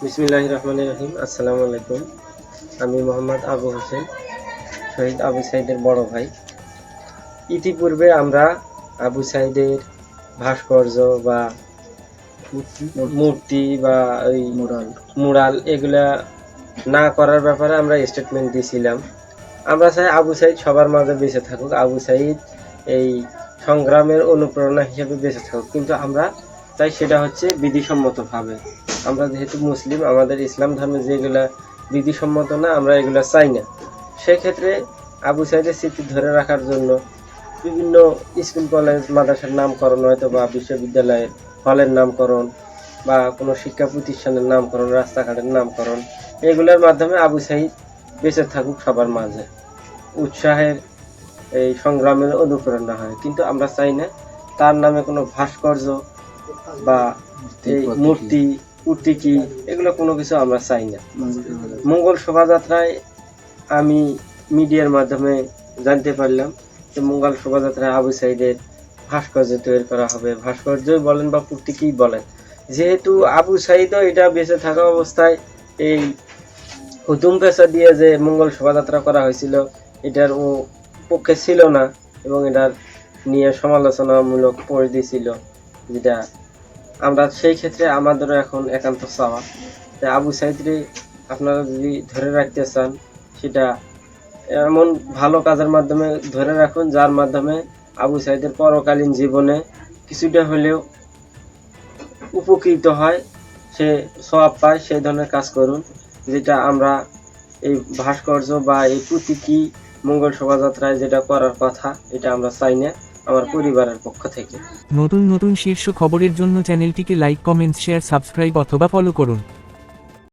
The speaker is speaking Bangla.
বিসমিল্লাহির রহমানির রহিম। আসসালামু আলাইকুম। আমি মোহাম্মদ আবু হোসেন, শহীদ আবু সাইদের বড় ভাই। ইতিপূর্বে আমরা আবু সাইদের ভাস্কর্য বা মূর্তি বা ওই মুরাল এগুলা না করার ব্যাপারে আমরা স্টেটমেন্ট দিয়েছিলাম। আমরা চাই আবু সাইদ সবার মাঝে বেঁচে থাকুক, আবু সাইদ এই সংগ্রামের অনুপ্রেরণা হিসেবে বেঁচে থাকুক, কিন্তু আমরা চাই সেটা হচ্ছে বিধিসম্মতভাবে। আমরা যেহেতু মুসলিম, আমাদের ইসলাম ধর্মে যেগুলা বিধিসম্মত না, আমরা এগুলা চাই না। সেক্ষেত্রে আবু সাইদের স্মৃতি ধরে রাখার জন্য বিভিন্ন স্কুল কলেজ মাদ্রাসার নামকরণ, হয়তো বা বিশ্ববিদ্যালয়ের হলের নামকরণ বা কোনো শিক্ষা প্রতিষ্ঠানের নামকরণ, রাস্তাঘাটের নামকরণ, এগুলোর মাধ্যমে আবু সাইদ বেঁচে থাকুক সবার মাঝে, উৎসাহের এই সংগ্রামের অনুপ্রেরণা হয়। কিন্তু আমরা চাই না তার নামে কোনো ভাস্কর্য বা এই মূর্তি প্রতীকী এগুলো কোনো কিছু আমরা চাই না। মঙ্গল শোভাযাত্রায় আমি মিডিয়ার মাধ্যমে জানতে পারলাম যে মঙ্গল শোভাযাত্রায় আবু সাইদের ভাস্কর্য তৈরি করা হবে। ভাস্কর্যই বলেন বা প্রতীকী বলেন, যেহেতু আবু সাইদও এটা বেঁচে থাকা অবস্থায় এই হুতুম পেশা দিয়ে যে মঙ্গল শোভাযাত্রা করা হয়েছিল এটার ও পক্ষে ছিল না, এবং এটার নিয়ে সমালোচনামূলক পরিধি ছিল, যেটা আমরা সেই ক্ষেত্রে আমাদেরও এখন একান্ত চাওয়া যে আবু সাইদরে আপনারা যদি ধরে রাখতে চান, সেটা এমন ভালো কাজের মাধ্যমে ধরে রাখুন যার মাধ্যমে আবু সাইদের পরকালীন জীবনে কিছুটা হলেও উপকৃত হয়, সে সওয়াব পায়, সেই ধরনের কাজ করুন। যেটা আমরা এই ভাস্কর্য বা এই প্রতীকী মঙ্গল শোভাযাত্রায় যেটা করার কথা, এটা আমরা চাই না আমার পরিবারের পক্ষ থেকে। নতুন নতুন শীর্ষ খবরের জন্য চ্যানেলটিকে লাইক, কমেন্ট, শেয়ার, সাবস্ক্রাইব অথবা ফলো করুন।